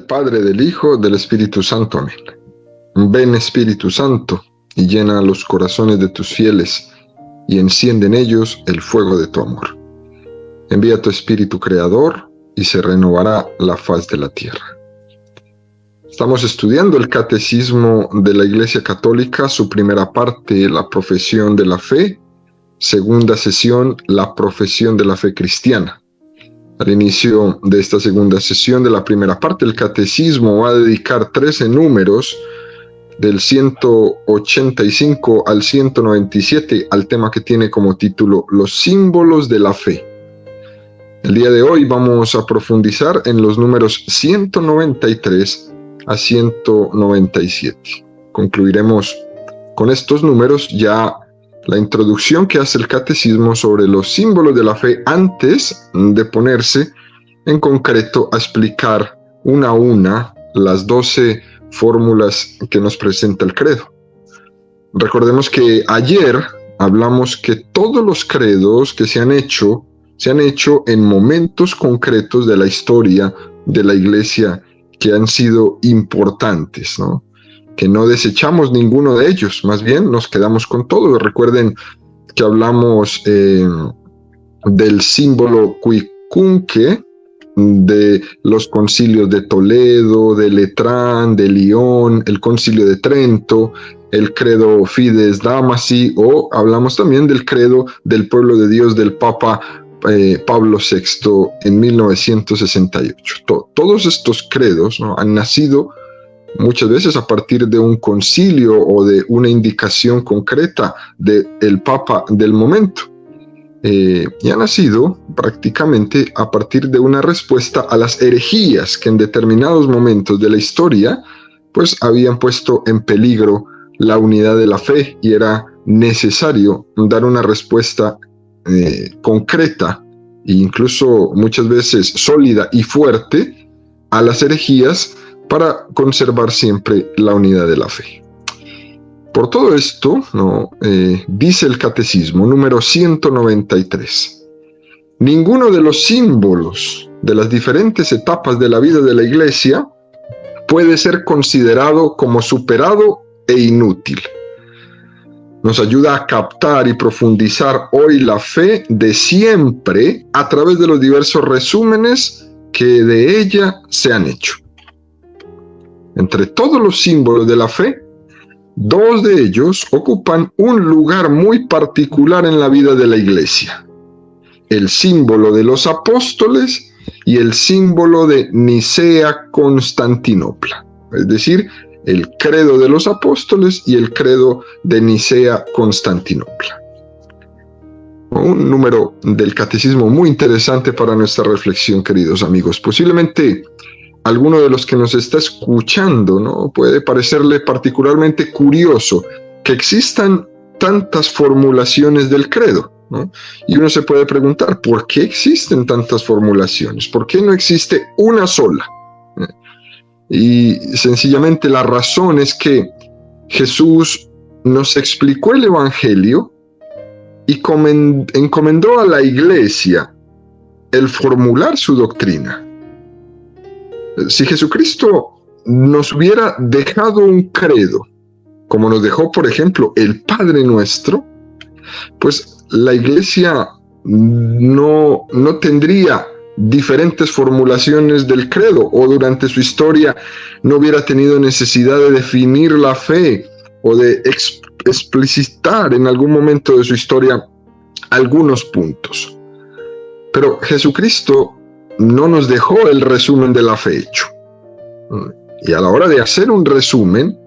del Padre, del Hijo, del Espíritu Santo. Amén. Ven, Espíritu Santo, y llena los corazones de tus fieles, y enciende en ellos el fuego de tu amor. Envía tu Espíritu Creador, y se renovará la faz de la tierra. Estamos estudiando el Catecismo de la Iglesia Católica, su primera parte, la profesión de la fe, segunda sesión, la profesión de la fe cristiana. Al inicio de esta segunda sesión de la primera parte, el Catecismo va a dedicar 13 números del 185 al 197 al tema que tiene como título Los símbolos de la fe. El día de hoy vamos a profundizar en los números 193 a 197. Concluiremos con estos números ya la introducción que hace el Catecismo sobre los símbolos de la fe antes de ponerse en concreto a explicar una a una las 12 fórmulas que nos presenta el credo. Recordemos que ayer hablamos que todos los credos que se han hecho en momentos concretos de la historia de la Iglesia que han sido importantes, ¿no? Que no desechamos ninguno de ellos, más bien nos quedamos con todo. Recuerden que hablamos del símbolo quicunque, de los concilios de Toledo, de Letrán, de Lyon, el concilio de Trento, el credo Fides Damasi, o hablamos también del credo del pueblo de Dios del Papa Pablo VI en 1968. Todos estos credos, ¿no?, han nacido muchas veces a partir de un concilio o de una indicación concreta del Papa del momento. Y ha nacido prácticamente a partir de una respuesta a las herejías que en determinados momentos de la historia pues habían puesto en peligro la unidad de la fe, y era necesario dar una respuesta concreta e incluso muchas veces sólida y fuerte a las herejías para conservar siempre la unidad de la fe. Por todo esto, dice el Catecismo número 193, ninguno de los símbolos de las diferentes etapas de la vida de la Iglesia puede ser considerado como superado e inútil. Nos ayuda a captar y profundizar hoy la fe de siempre a través de los diversos resúmenes que de ella se han hecho. Entre todos los símbolos de la fe, 2 de ellos ocupan un lugar muy particular en la vida de la Iglesia: el símbolo de los apóstoles y el símbolo de Nicea-Constantinopla, es decir, el credo de los apóstoles y el credo de Nicea-Constantinopla. Un número del Catecismo muy interesante para nuestra reflexión, queridos amigos. Posiblemente alguno de los que nos está escuchando, ¿no?, puede parecerle particularmente curioso que existan tantas formulaciones del credo, ¿no? Y uno se puede preguntar, ¿por qué existen tantas formulaciones? ¿Por qué no existe una sola? Y sencillamente la razón es que Jesús nos explicó el Evangelio y encomendó a la Iglesia el formular su doctrina. Si Jesucristo nos hubiera dejado un credo, como nos dejó, por ejemplo, el Padre Nuestro, pues la Iglesia no tendría diferentes formulaciones del credo, o durante su historia no hubiera tenido necesidad de definir la fe o de explicitar en algún momento de su historia algunos puntos. Pero Jesucristo no nos dejó el resumen de la fe hecho. Y a la hora de hacer un resumen,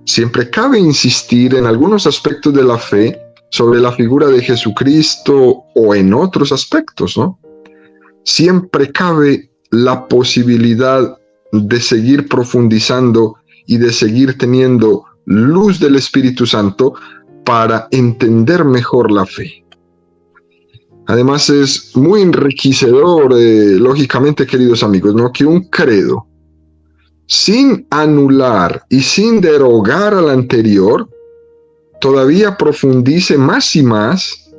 siempre cabe insistir en algunos aspectos de la fe sobre la figura de Jesucristo o en otros aspectos, ¿no? Siempre cabe la posibilidad de seguir profundizando y de seguir teniendo luz del Espíritu Santo para entender mejor la fe. Además es muy enriquecedor, lógicamente, queridos amigos, ¿no?, que un credo, sin anular y sin derogar al anterior, todavía profundice más y más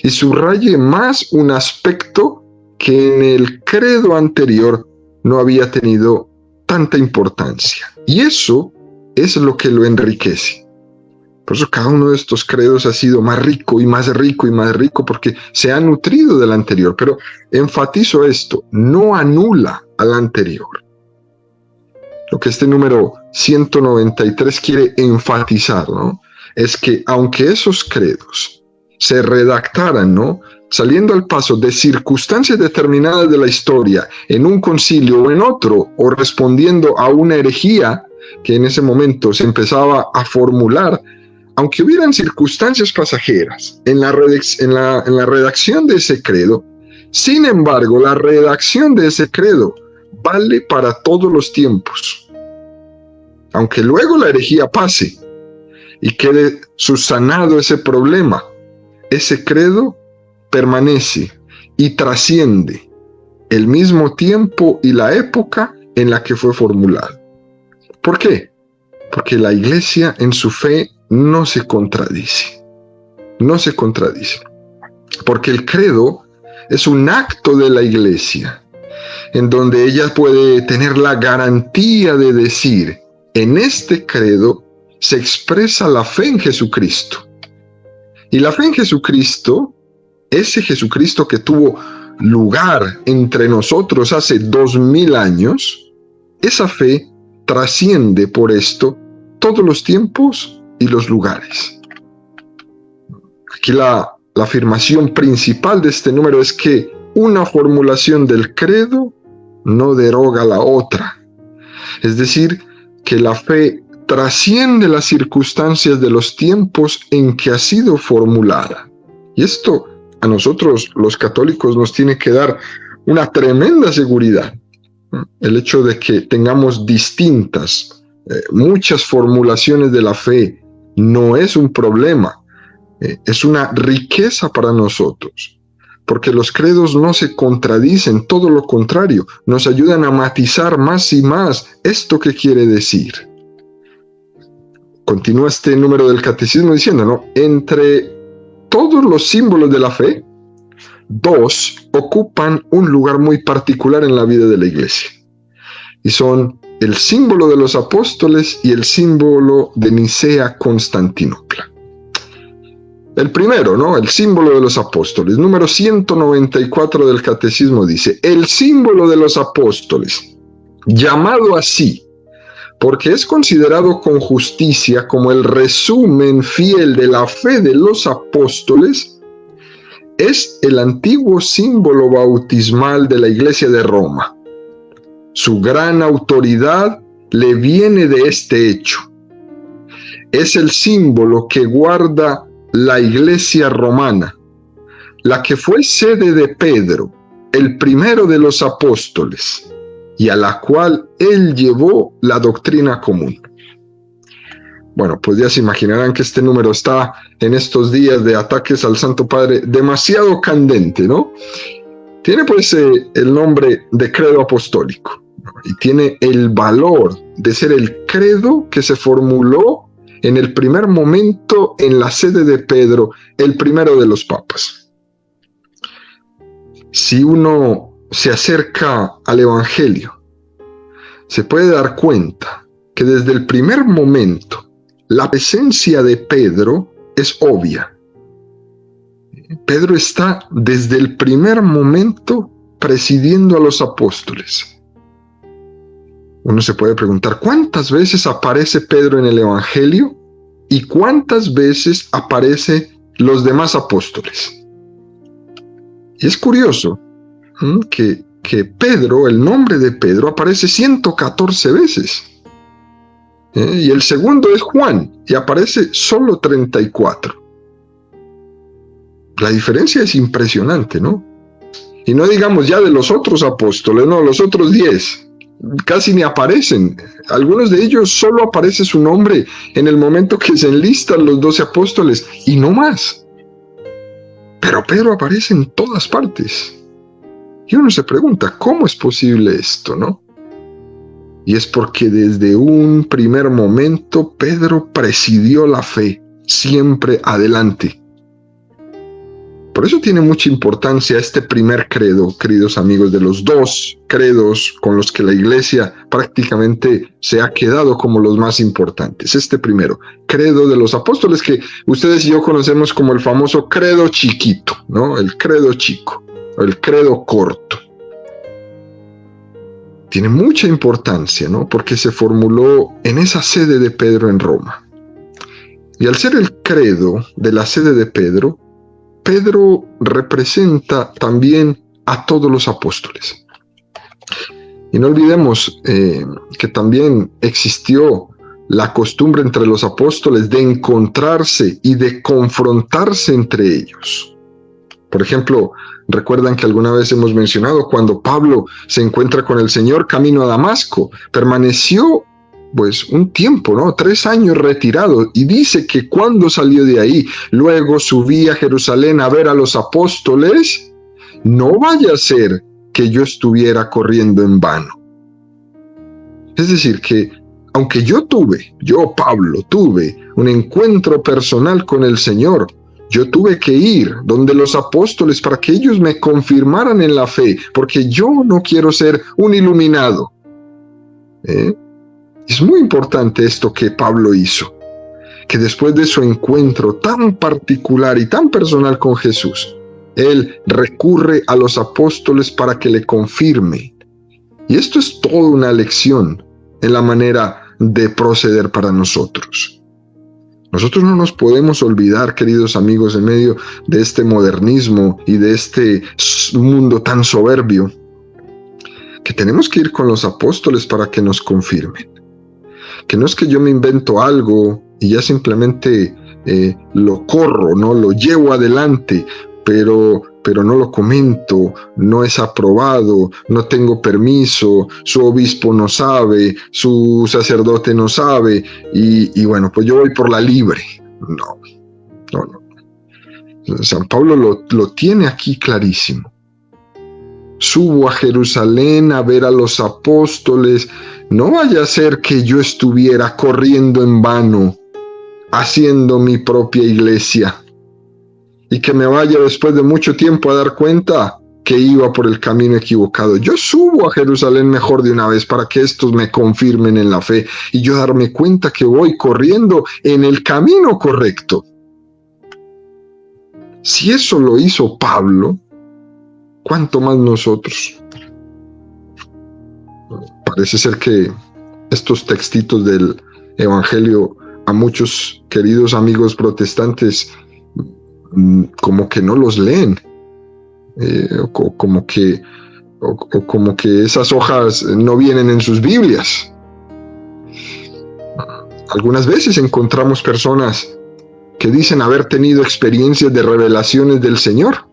y subraye más un aspecto que en el credo anterior no había tenido tanta importancia. Y eso es lo que lo enriquece. Por eso cada uno de estos credos ha sido más rico y más rico y más rico porque se ha nutrido del anterior. Pero enfatizo esto, no anula al anterior. Lo que este número 193 quiere enfatizar, ¿no? Es que aunque esos credos se redactaran, ¿no?, saliendo al paso de circunstancias determinadas de la historia en un concilio o en otro, o respondiendo a una herejía que en ese momento se empezaba a formular, aunque hubieran circunstancias pasajeras en la redacción de ese credo, sin embargo, la redacción de ese credo vale para todos los tiempos. Aunque luego la herejía pase y quede subsanado ese problema, ese credo permanece y trasciende el mismo tiempo y la época en la que fue formulado. ¿Por qué? Porque la Iglesia en su fe no se contradice. No se contradice. Porque el credo es un acto de la Iglesia en donde ella puede tener la garantía de decir, en este credo se expresa la fe en Jesucristo. Y la fe en Jesucristo, ese Jesucristo que tuvo lugar entre nosotros hace 2000 años, esa fe trasciende por esto todos los tiempos y los lugares. Aquí la afirmación principal de este número es que una formulación del credo no deroga la otra. Es decir, que la fe trasciende las circunstancias de los tiempos en que ha sido formulada. Y esto a nosotros los católicos nos tiene que dar una tremenda seguridad. El hecho de que tengamos distintas, muchas formulaciones de la fe no es un problema, es una riqueza para nosotros. Porque los credos no se contradicen, todo lo contrario, nos ayudan a matizar más y más esto que quiere decir. Continúa este número del catecismo diciendo, ¿no?, entre todos los símbolos de la fe, 2 ocupan un lugar muy particular en la vida de la Iglesia. Y son el símbolo de los apóstoles y el símbolo de Nicea-Constantinopla. El primero, ¿no?, el símbolo de los apóstoles. Número 194 del catecismo dice, el símbolo de los apóstoles, llamado así, porque es considerado con justicia como el resumen fiel de la fe de los apóstoles, es el antiguo símbolo bautismal de la Iglesia de Roma. Su gran autoridad le viene de este hecho. Es el símbolo que guarda la Iglesia romana, la que fue sede de Pedro, el primero de los apóstoles, y a la cual él llevó la doctrina común. Bueno, pues ya se imaginarán que este número está en estos días de ataques al Santo Padre demasiado candente, ¿no? Tiene pues el nombre de credo apostólico, ¿no?, y tiene el valor de ser el credo que se formuló en el primer momento en la sede de Pedro, el primero de los papas. Si uno se acerca al Evangelio, se puede dar cuenta que desde el primer momento la presencia de Pedro es obvia. Pedro está desde el primer momento presidiendo a los apóstoles. Uno se puede preguntar, ¿cuántas veces aparece Pedro en el Evangelio y cuántas veces aparecen los demás apóstoles? Y es curioso que Pedro, el nombre de Pedro, aparece 114 veces. Y el segundo es Juan, y aparece solo 34. La diferencia es impresionante, ¿no? Y no digamos ya de los otros apóstoles, no, los otros 10 casi ni aparecen. Algunos de ellos solo aparece su nombre en el momento que se enlistan los 12 apóstoles, y no más. Pero Pedro aparece en todas partes. Y uno se pregunta, ¿cómo es posible esto, no? Y es porque desde un primer momento Pedro presidió la fe, siempre adelante. Por eso tiene mucha importancia este primer credo, queridos amigos, de los dos credos con los que la Iglesia prácticamente se ha quedado como los más importantes. Este primero, credo de los apóstoles, que ustedes y yo conocemos como el famoso credo chiquito, ¿no? El credo chico, o el credo corto. Tiene mucha importancia, ¿no? Porque se formuló en esa sede de Pedro en Roma. Y al ser el credo de la sede de Pedro, Pedro representa también a todos los apóstoles. Y no olvidemos que también existió la costumbre entre los apóstoles de encontrarse y de confrontarse entre ellos. Por ejemplo, recuerdan que alguna vez hemos mencionado cuando Pablo se encuentra con el Señor camino a Damasco, permaneció pues un tiempo, ¿no? 3 años retirado, y dice que cuando salió de ahí, luego subí a Jerusalén a ver a los apóstoles, no vaya a ser que yo estuviera corriendo en vano. Es decir, que aunque yo Pablo, tuve un encuentro personal con el Señor, yo tuve que ir donde los apóstoles para que ellos me confirmaran en la fe, porque yo no quiero ser un iluminado. Es muy importante esto que Pablo hizo, que después de su encuentro tan particular y tan personal con Jesús, él recurre a los apóstoles para que le confirmen. Y esto es toda una lección en la manera de proceder para nosotros. Nosotros no nos podemos olvidar, queridos amigos, en medio de este modernismo y de este mundo tan soberbio, que tenemos que ir con los apóstoles para que nos confirmen. Que no es que yo me invento algo y ya simplemente lo corro, ¿no? Lo llevo adelante, pero no lo comento, no es aprobado, no tengo permiso, su obispo no sabe, su sacerdote no sabe, y bueno, pues yo voy por la libre. No. San Pablo lo tiene aquí clarísimo. Subo a Jerusalén a ver a los apóstoles. No vaya a ser que yo estuviera corriendo en vano, haciendo mi propia iglesia, y que me vaya después de mucho tiempo a dar cuenta que iba por el camino equivocado. Yo subo a Jerusalén mejor de una vez para que estos me confirmen en la fe y yo darme cuenta que voy corriendo en el camino correcto. Si eso lo hizo Pablo, ¿cuánto más nosotros? Parece ser que estos textitos del Evangelio a muchos queridos amigos protestantes como que no los leen, como que esas hojas no vienen en sus Biblias. Algunas veces encontramos personas que dicen haber tenido experiencias de revelaciones del Señor,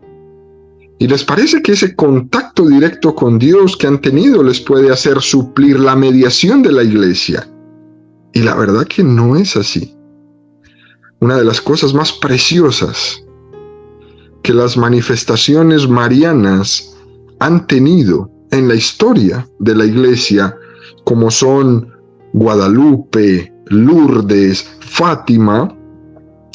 y les parece que ese contacto directo con Dios que han tenido les puede hacer suplir la mediación de la iglesia. Y la verdad que no es así. Una de las cosas más preciosas que las manifestaciones marianas han tenido en la historia de la iglesia, como son Guadalupe, Lourdes, Fátima,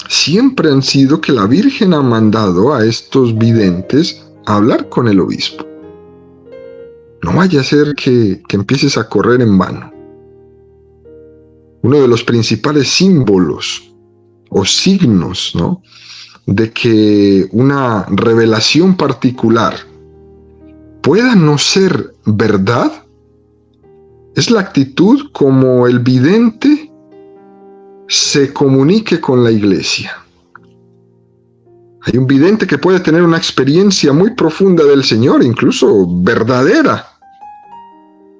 siempre han sido que la Virgen ha mandado a estos videntes a hablar con el obispo. No vaya a ser que empieces a correr en vano. Uno de los principales símbolos o signos, ¿no?, de que una revelación particular pueda no ser verdad es la actitud como el vidente se comunique con la iglesia. Hay un vidente que puede tener una experiencia muy profunda del Señor, incluso verdadera,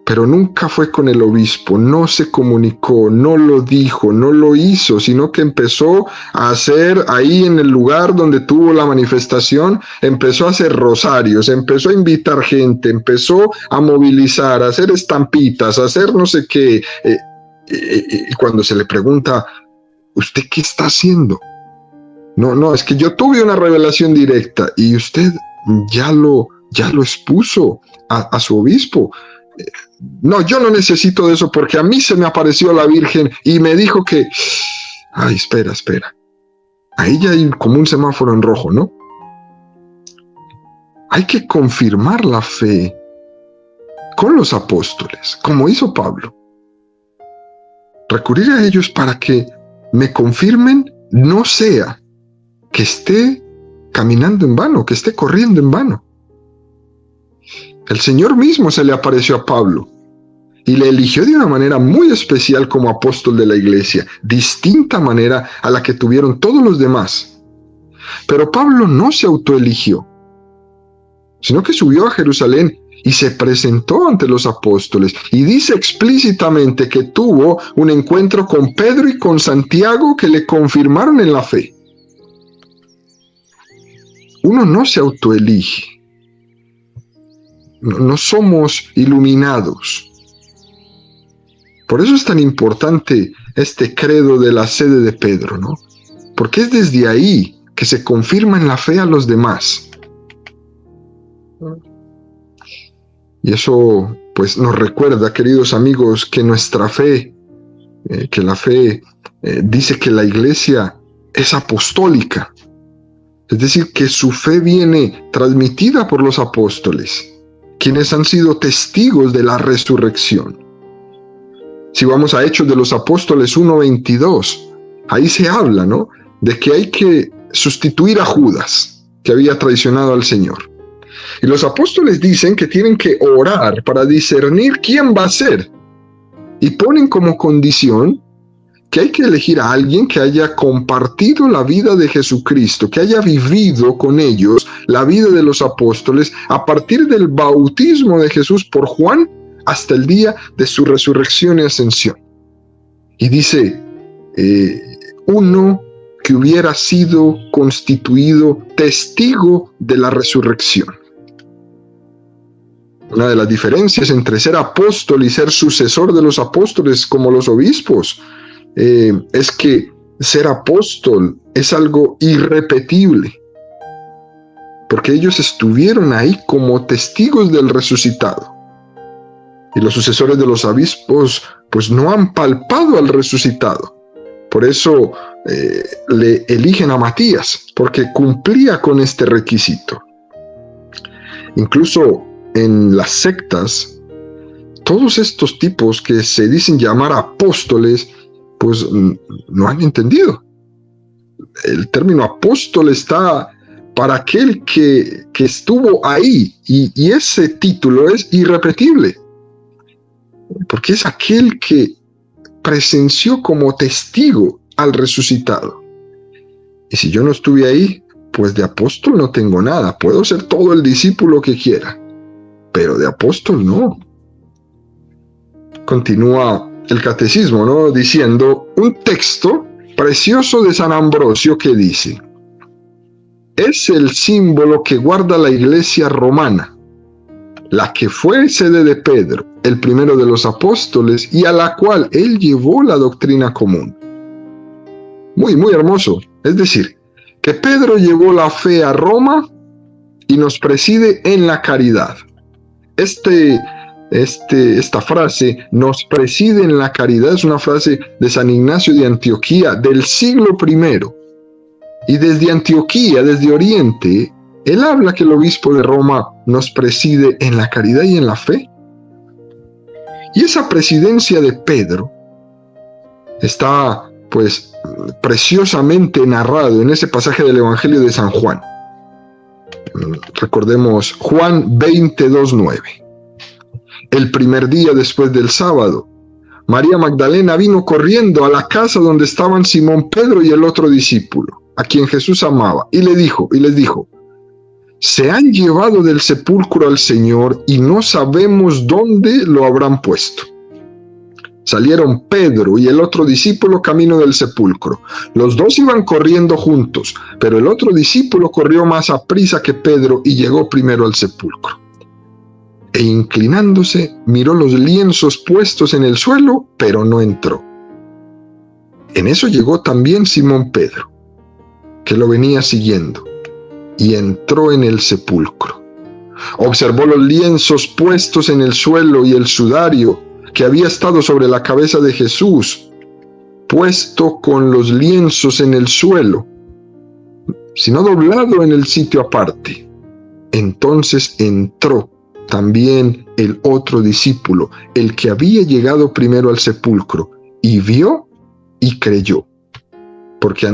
pero nunca fue con el obispo, no se comunicó, no lo dijo, no lo hizo, sino que empezó a hacer ahí en el lugar donde tuvo la manifestación, empezó a hacer rosarios, empezó a invitar gente, empezó a movilizar, a hacer estampitas, a hacer no sé qué. Y cuando se le pregunta, ¿usted qué está haciendo? No, es que yo tuve una revelación directa y usted ya lo expuso a su obispo. No, yo no necesito de eso porque a mí se me apareció la Virgen y me dijo que... Ay, espera. Ahí ya hay como un semáforo en rojo, ¿no? hay que confirmar la fe con los apóstoles, como hizo Pablo. Recurrir a ellos para que me confirmen, no sea que esté caminando en vano, que esté corriendo en vano. El Señor mismo se le apareció a Pablo y le eligió de una manera muy especial como apóstol de la iglesia, distinta manera a la que tuvieron todos los demás. Pero Pablo no se autoeligió, sino que subió a Jerusalén y se presentó ante los apóstoles, y dice explícitamente que tuvo un encuentro con Pedro y con Santiago que le confirmaron en la fe. Uno no se autoelige. No somos iluminados. Por eso es tan importante este credo de la sede de Pedro, ¿no? Porque es desde ahí que se confirma en la fe a los demás. Y eso pues nos recuerda, queridos amigos, que nuestra fe, que la fe dice que la iglesia es apostólica. Es decir, que su fe viene transmitida por los apóstoles, quienes han sido testigos de la resurrección. Si vamos a Hechos de los Apóstoles 1:22, ahí se habla, ¿no?, de que hay que sustituir a Judas, que había traicionado al Señor. Y los apóstoles dicen que tienen que orar para discernir quién va a ser. Y ponen como condición que hay que elegir a alguien que haya compartido la vida de Jesucristo, que haya vivido con ellos la vida de los apóstoles a partir del bautismo de Jesús por Juan hasta el día de su resurrección y ascensión. Y dice, uno que hubiera sido constituido testigo de la resurrección. Una de las diferencias entre ser apóstol y ser sucesor de los apóstoles como los obispos es que ser apóstol es algo irrepetible, porque ellos estuvieron ahí como testigos del resucitado. Y los sucesores de los obispos pues no han palpado al resucitado. Por eso le eligen a Matías, porque cumplía con este requisito. Incluso en las sectas, todos estos tipos que se dicen llamar apóstoles, pues no han entendido. El término apóstol está para aquel que estuvo ahí, y ese título es irrepetible, porque es aquel que presenció como testigo al resucitado. Y si yo no estuve ahí, pues de apóstol no tengo nada. Puedo ser todo el discípulo que quiera, pero de apóstol no. Continúa el catecismo, ¿no?, diciendo un texto precioso de San Ambrosio que dice: es el símbolo que guarda la iglesia romana, la que fue sede de Pedro, el primero de los apóstoles, y a la cual él llevó la doctrina común. Muy, muy hermoso. Es decir, que Pedro llevó la fe a Roma y nos preside en la caridad. Esta frase, nos preside en la caridad, es una frase de San Ignacio de Antioquía del siglo I. Y desde Antioquía, desde Oriente, él habla que el obispo de Roma nos preside en la caridad y en la fe. Y esa presidencia de Pedro está, pues, preciosamente narrado en ese pasaje del Evangelio de San Juan. Recordemos Juan 22:9. El primer día después del sábado, María Magdalena vino corriendo a la casa donde estaban Simón Pedro y el otro discípulo, a quien Jesús amaba, y les dijo: se han llevado del sepulcro al Señor y no sabemos dónde lo habrán puesto. Salieron Pedro y el otro discípulo camino del sepulcro. Los dos iban corriendo juntos, pero el otro discípulo corrió más aprisa que Pedro y llegó primero al sepulcro. E inclinándose, miró los lienzos puestos en el suelo, pero no entró. En eso llegó también Simón Pedro, que lo venía siguiendo, y entró en el sepulcro. Observó los lienzos puestos en el suelo y el sudario que había estado sobre la cabeza de Jesús, puesto con los lienzos en el suelo, sino doblado en el sitio aparte. Entonces entró también el otro discípulo, el que había llegado primero al sepulcro, y vio y creyó, porque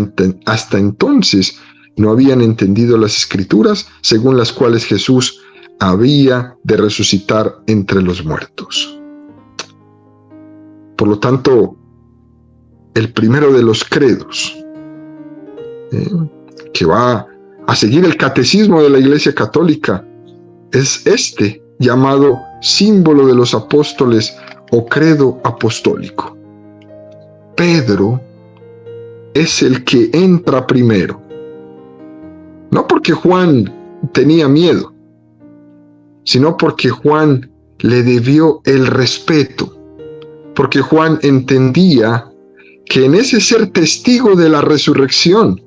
hasta entonces no habían entendido las Escrituras, según las cuales Jesús había de resucitar entre los muertos. Por lo tanto, el primero de los credos, que va a seguir el catecismo de la Iglesia Católica, es este llamado símbolo de los apóstoles o credo apostólico. Pedro es el que entra primero, no porque Juan tenía miedo, sino porque Juan le debió el respeto, porque Juan entendía que en ese ser testigo de la resurrección,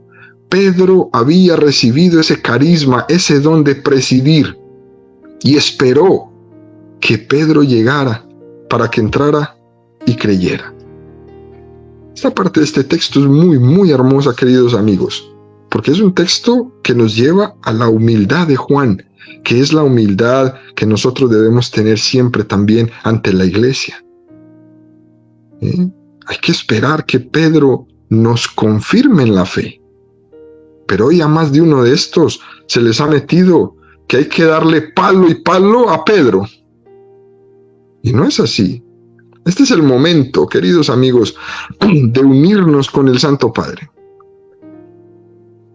Pedro había recibido ese carisma, ese don de presidir, y esperó que Pedro llegara para que entrara y creyera. Esta parte de este texto es muy, muy hermosa, queridos amigos, porque es un texto que nos lleva a la humildad de Juan, que es la humildad que nosotros debemos tener siempre también ante la iglesia. Hay que esperar que Pedro nos confirme en la fe. Pero hoy a más de uno de estos se les ha metido que hay que darle palo y palo a Pedro. Y no es así. Este es el momento, queridos amigos, de unirnos con el Santo Padre.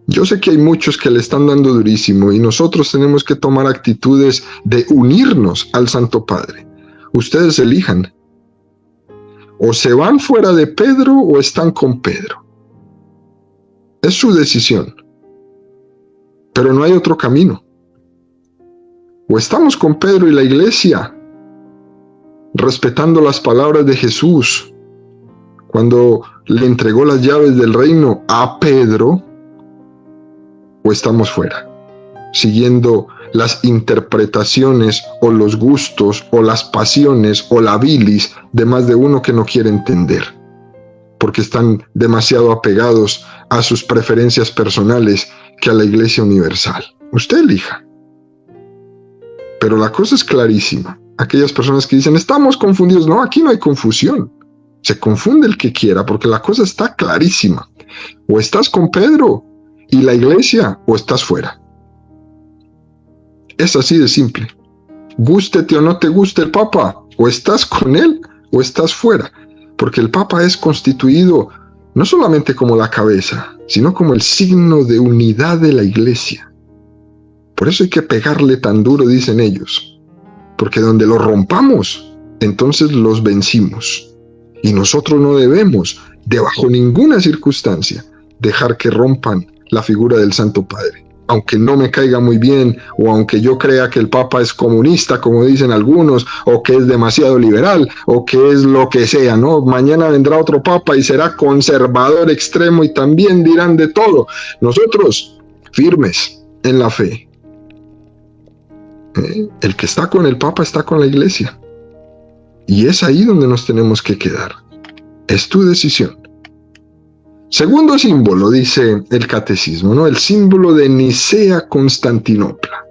Yo sé que hay muchos que le están dando durísimo y nosotros tenemos que tomar actitudes de unirnos al Santo Padre. Ustedes elijan. O se van fuera de Pedro o están con Pedro. Es su decisión. Pero no hay otro camino. O estamos con Pedro y la iglesia, respetando las palabras de Jesús, cuando le entregó las llaves del reino a Pedro, o estamos fuera, siguiendo las interpretaciones o los gustos o las pasiones o la bilis de más de uno que no quiere entender, porque están demasiado apegados a sus preferencias personales que a la iglesia universal. Usted elija. Pero la cosa es clarísima. Aquellas personas que dicen, estamos confundidos. No, aquí no hay confusión. Se confunde el que quiera, porque la cosa está clarísima. O estás con Pedro y la iglesia, o estás fuera. Es así de simple. Gústete o no te guste el Papa, o estás con él, o estás fuera. Porque el Papa es constituido no solamente como la cabeza, sino como el signo de unidad de la iglesia. Por eso hay que pegarle tan duro, dicen ellos. Porque donde lo rompamos, entonces los vencimos. Y nosotros no debemos, de bajo ninguna circunstancia, dejar que rompan la figura del Santo Padre. Aunque no me caiga muy bien, o aunque yo crea que el Papa es comunista, como dicen algunos, o que es demasiado liberal, o que es lo que sea, ¿no? Mañana vendrá otro Papa y será conservador extremo y también dirán de todo. Nosotros, firmes en la fe. El que está con el Papa está con la iglesia. Y es ahí donde nos tenemos que quedar. Es tu decisión. Segundo símbolo, dice el catecismo, ¿no? El símbolo de Nicea-Constantinopla.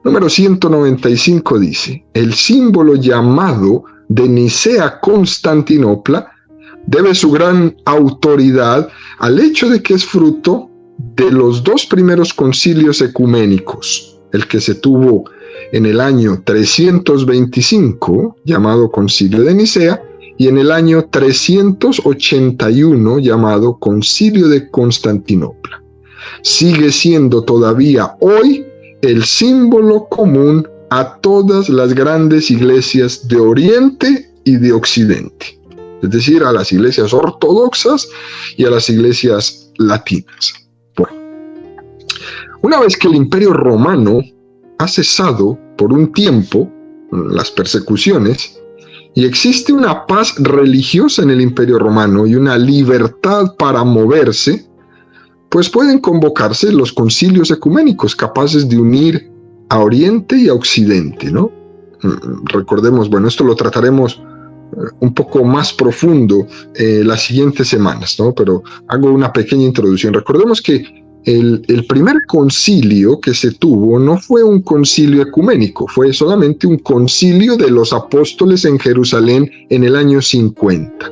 Número 195 dice, el símbolo llamado de Nicea-Constantinopla debe su gran autoridad al hecho de que es fruto de los dos primeros concilios ecuménicos. El que se tuvo en el año 325, llamado Concilio de Nicea, y en el año 381, llamado Concilio de Constantinopla. Sigue siendo todavía hoy el símbolo común a todas las grandes iglesias de Oriente y de Occidente, es decir, a las iglesias ortodoxas y a las iglesias latinas. Bueno, una vez que el Imperio Romano ha cesado por un tiempo las persecuciones y existe una paz religiosa en el Imperio Romano y una libertad para moverse, pues pueden convocarse los concilios ecuménicos capaces de unir a Oriente y a Occidente, ¿no? Recordemos, bueno, esto lo trataremos un poco más profundo las siguientes semanas, ¿no? Pero hago una pequeña introducción. Recordemos que el primer concilio que se tuvo no fue un concilio ecuménico, fue solamente un concilio de los apóstoles en Jerusalén en el año 50.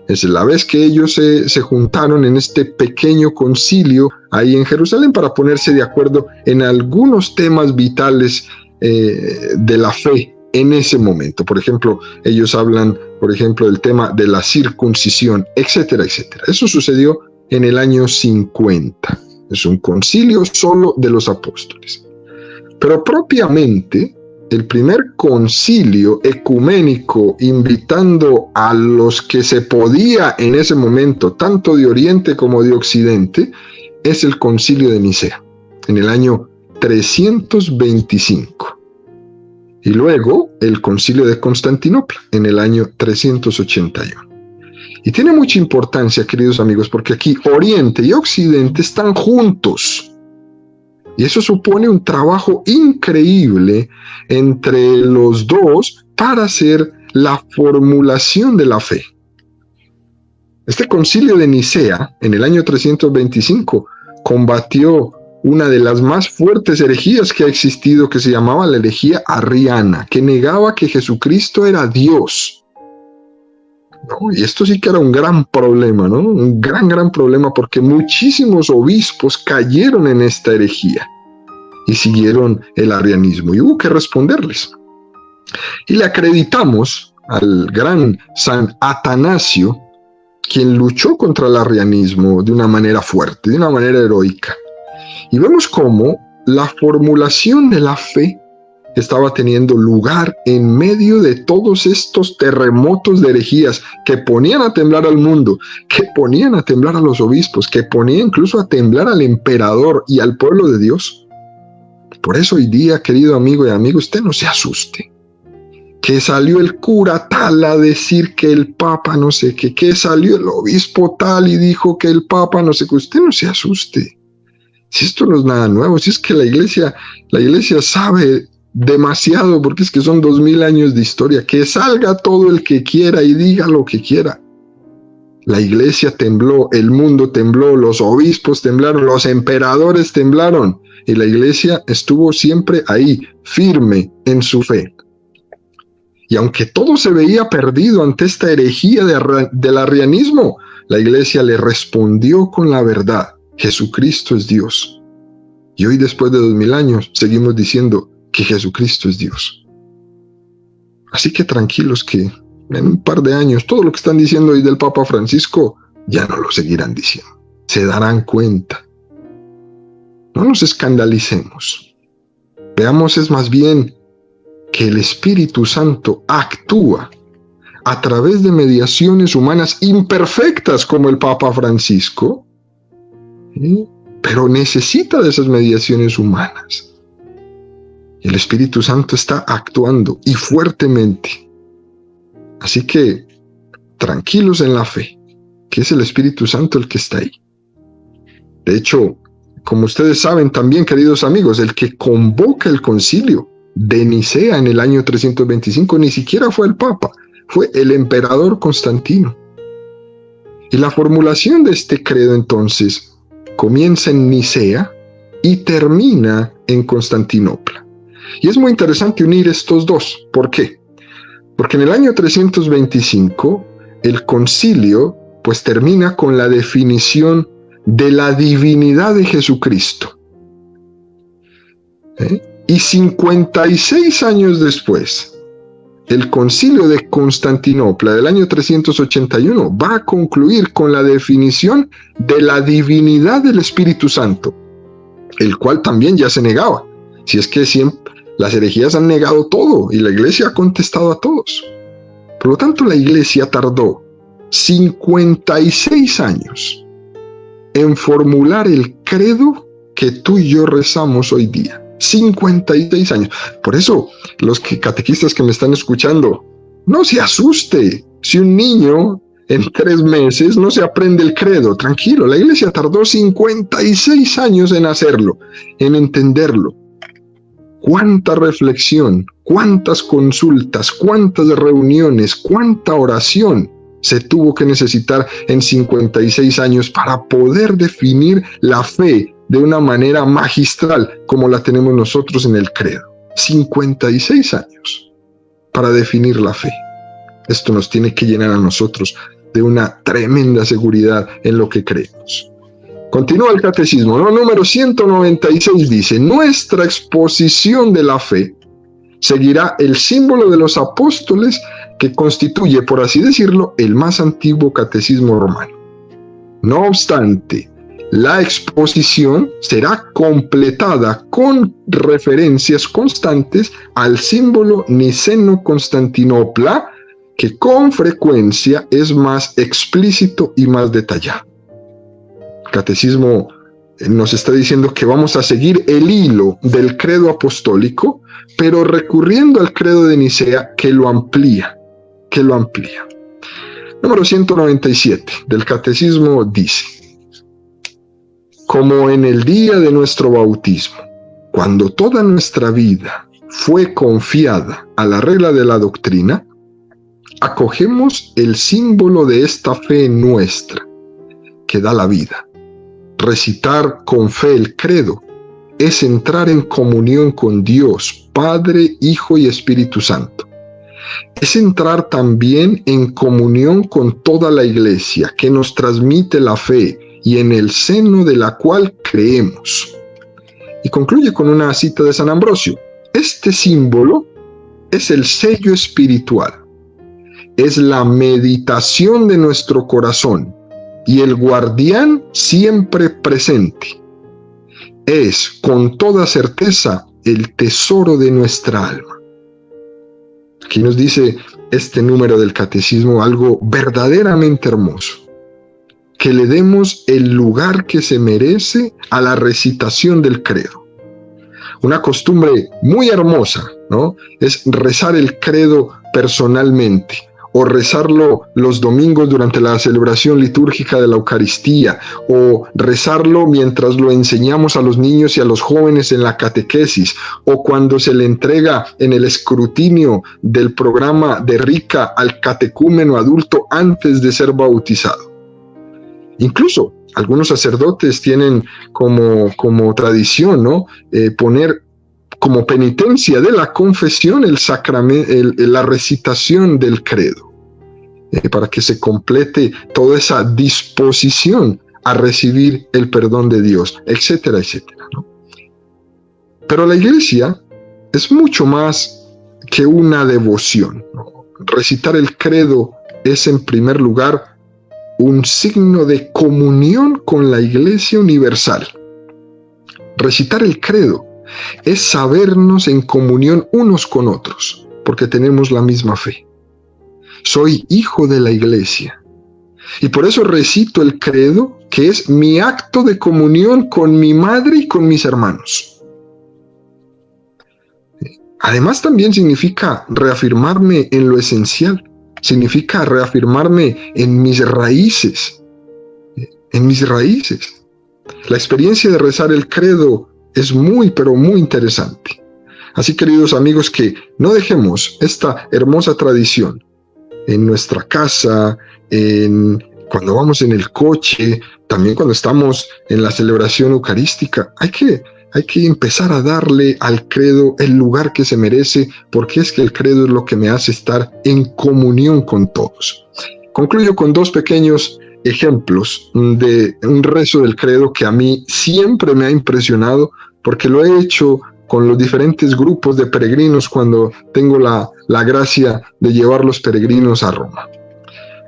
Es la vez que ellos se juntaron en este pequeño concilio ahí en Jerusalén para ponerse de acuerdo en algunos temas vitales de la fe en ese momento. Por ejemplo, ellos hablan, del tema de la circuncisión, etcétera, etcétera. Eso sucedió en el año 50. Es un concilio solo de los apóstoles. Pero propiamente, el primer concilio ecuménico invitando a los que se podía en ese momento, tanto de Oriente como de Occidente, es el concilio de Nicea, en el año 325. Y luego el concilio de Constantinopla, en el año 381. Y tiene mucha importancia, queridos amigos, porque aquí Oriente y Occidente están juntos. Y eso supone un trabajo increíble entre los dos para hacer la formulación de la fe. Este concilio de Nicea, en el año 325, combatió una de las más fuertes herejías que ha existido, que se llamaba la herejía arriana, que negaba que Jesucristo era Dios. ¿No? Y esto sí que era un gran problema, ¿no? Un gran problema, porque muchísimos obispos cayeron en esta herejía y siguieron el arrianismo, y hubo que responderles. Y le acreditamos al gran San Atanasio, quien luchó contra el arrianismo de una manera fuerte, de una manera heroica. Y vemos cómo la formulación de la fe estaba teniendo lugar en medio de todos estos terremotos de herejías que ponían a temblar al mundo, que ponían a temblar a los obispos, que ponían incluso a temblar al emperador y al pueblo de Dios. Por eso hoy día, querido amigo y amigo, usted no se asuste. Que salió el cura tal a decir que el papa no sé qué, que salió el obispo tal y dijo que el papa no sé qué. Usted no se asuste. Si esto no es nada nuevo, si es que la iglesia sabe demasiado, porque es que son 2000 años de historia. Que salga todo el que quiera y diga lo que quiera. La iglesia tembló, el mundo tembló, los obispos temblaron, los emperadores temblaron, y la iglesia estuvo siempre ahí, firme en su fe. Y aunque todo se veía perdido ante esta herejía del arrianismo, la iglesia le respondió con la verdad: Jesucristo es Dios. Y hoy, después de 2000 años, seguimos diciendo que Jesucristo es Dios. Así que tranquilos, que en un par de años todo lo que están diciendo hoy del Papa Francisco ya no lo seguirán diciendo. Se darán cuenta. No nos escandalicemos. Veamos es más bien que el Espíritu Santo actúa a través de mediaciones humanas imperfectas como el Papa Francisco, ¿sí? Pero necesita de esas mediaciones humanas. El Espíritu Santo está actuando y fuertemente. Así que tranquilos en la fe, que es el Espíritu Santo el que está ahí. De hecho, como ustedes saben también, queridos amigos, el que convoca el concilio de Nicea en el año 325 ni siquiera fue el Papa, fue el emperador Constantino. Y la formulación de este credo entonces comienza en Nicea y termina en Constantinopla. Y es muy interesante unir estos dos. ¿Por qué? Porque en el año 325 el concilio pues termina con la definición de la divinidad de Jesucristo. Y 56 años después, el concilio de Constantinopla del año 381 va a concluir con la definición de la divinidad del Espíritu Santo, el cual también ya se negaba. Si es que siempre las herejías han negado todo y la iglesia ha contestado a todos. Por lo tanto, la iglesia tardó 56 años en formular el credo que tú y yo rezamos hoy día. 56 años. Por eso, los catequistas que me están escuchando, no se asuste si un niño en 3 meses no se aprende el credo. Tranquilo, la iglesia tardó 56 años en hacerlo, en entenderlo. Cuánta reflexión, cuántas consultas, cuántas reuniones, cuánta oración se tuvo que necesitar en 56 años para poder definir la fe de una manera magistral como la tenemos nosotros en el credo. 56 años para definir la fe. Esto nos tiene que llenar a nosotros de una tremenda seguridad en lo que creemos. Continúa el catecismo, ¿no? Número 196 dice: nuestra exposición de la fe seguirá el símbolo de los apóstoles, que constituye, por así decirlo, el más antiguo catecismo romano. No obstante, la exposición será completada con referencias constantes al símbolo Niceno-Constantinopla, que con frecuencia es más explícito y más detallado. El catecismo nos está diciendo que vamos a seguir el hilo del credo apostólico, pero recurriendo al credo de Nicea, que lo amplía. Número 197 del catecismo dice: como en el día de nuestro bautismo, cuando toda nuestra vida fue confiada a la regla de la doctrina, acogemos el símbolo de esta fe nuestra, que da la vida. Recitar con fe el credo es entrar en comunión con Dios, Padre, Hijo y Espíritu Santo. Es entrar también en comunión con toda la Iglesia, que nos transmite la fe y en el seno de la cual creemos. Y concluye con una cita de San Ambrosio: este símbolo es el sello espiritual, es la meditación de nuestro corazón y el guardián siempre presente. Es con toda certeza el tesoro de nuestra alma. Aquí nos dice este número del catecismo algo verdaderamente hermoso: que le demos el lugar que se merece a la recitación del credo. Una costumbre muy hermosa, ¿no?, es rezar el credo personalmente, o rezarlo los domingos durante la celebración litúrgica de la Eucaristía, o rezarlo mientras lo enseñamos a los niños y a los jóvenes en la catequesis, o cuando se le entrega en el escrutinio del programa de Rica al catecúmeno adulto antes de ser bautizado. Incluso algunos sacerdotes tienen como tradición, ¿no?, poner como penitencia de la confesión el sacramento, la recitación del credo, para que se complete toda esa disposición a recibir el perdón de Dios, etcétera, etcétera, ¿no? Pero la Iglesia es mucho más que una devoción, ¿no? Recitar el credo es, en primer lugar, un signo de comunión con la Iglesia universal. Recitar el credo es sabernos en comunión unos con otros, porque tenemos la misma fe. Soy hijo de la Iglesia, y por eso recito el credo, que es mi acto de comunión con mi madre y con mis hermanos. Además, también significa reafirmarme en lo esencial, significa reafirmarme en mis raíces, La experiencia de rezar el credo es muy, pero muy interesante. Así, queridos amigos, que no dejemos esta hermosa tradición en nuestra casa, cuando vamos en el coche, también cuando estamos en la celebración eucarística. Hay que empezar a darle al credo el lugar que se merece, porque es que el credo es lo que me hace estar en comunión con todos. Concluyo con dos pequeños ejemplos de un rezo del credo que a mí siempre me ha impresionado, porque lo he hecho con los diferentes grupos de peregrinos cuando tengo la gracia de llevar los peregrinos a Roma.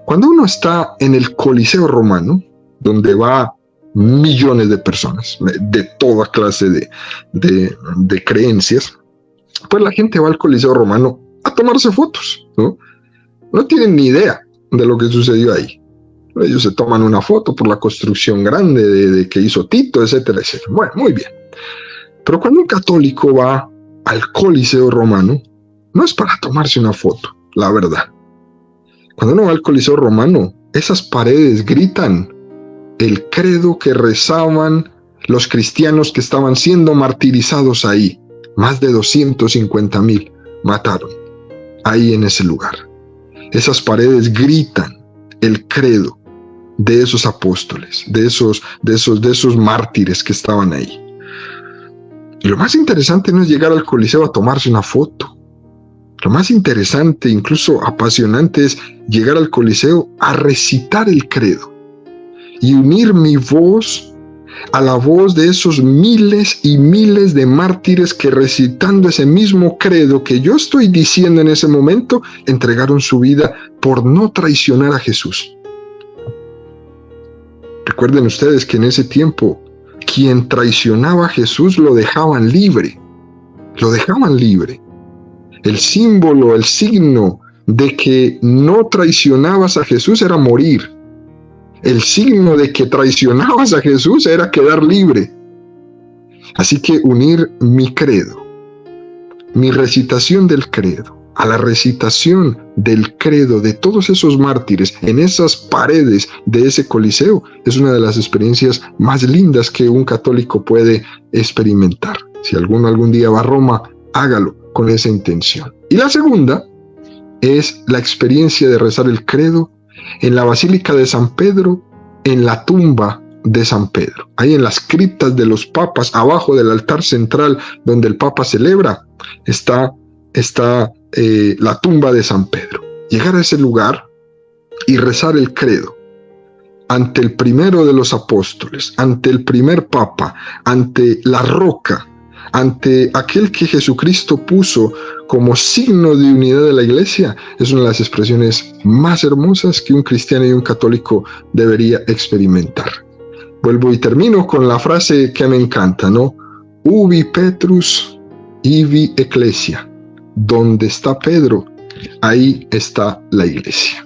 Cuando uno está en el Coliseo romano, donde va millones de personas de toda clase de creencias, pues la gente va al Coliseo romano a tomarse fotos, ¿no? No tienen ni idea de lo que sucedió ahí. Ellos se toman una foto por la construcción grande de que hizo Tito, etcétera, etcétera. Bueno, muy bien. Pero cuando un católico va al Coliseo romano, no es para tomarse una foto, la verdad. Cuando uno va al Coliseo romano, esas paredes gritan el credo que rezaban los cristianos que estaban siendo martirizados ahí. Más de 250,000 mataron ahí en ese lugar. Esas paredes gritan el credo de esos apóstoles, de esos mártires que estaban ahí. Y lo más interesante no es llegar al Coliseo a tomarse una foto. Lo más interesante, incluso apasionante, es llegar al Coliseo a recitar el credo y unir mi voz a la voz de esos miles y miles de mártires que, recitando ese mismo credo que yo estoy diciendo en ese momento, entregaron su vida por no traicionar a Jesús. Recuerden ustedes que en ese tiempo, quien traicionaba a Jesús lo dejaban libre. Lo dejaban libre. El símbolo, el signo de que no traicionabas a Jesús era morir. El signo de que traicionabas a Jesús era quedar libre. Así que unir mi credo, mi recitación del credo, a la recitación del credo de todos esos mártires en esas paredes de ese Coliseo es una de las experiencias más lindas que un católico puede experimentar. Si alguno algún día va a Roma, hágalo con esa intención. Y la segunda es la experiencia de rezar el credo en la Basílica de San Pedro, en la tumba de San Pedro. Ahí en las criptas de los papas, abajo del altar central donde el papa celebra, está la tumba de San Pedro. Llegar a ese lugar y rezar el credo ante el primero de los apóstoles, ante el primer papa, ante la roca, ante aquel que Jesucristo puso como signo de unidad de la iglesia, es una de las expresiones más hermosas que un cristiano y un católico debería experimentar. Vuelvo y termino con la frase que me encanta, ¿no? Ubi Petrus, ibi ecclesia. Donde está Pedro, ahí está la iglesia.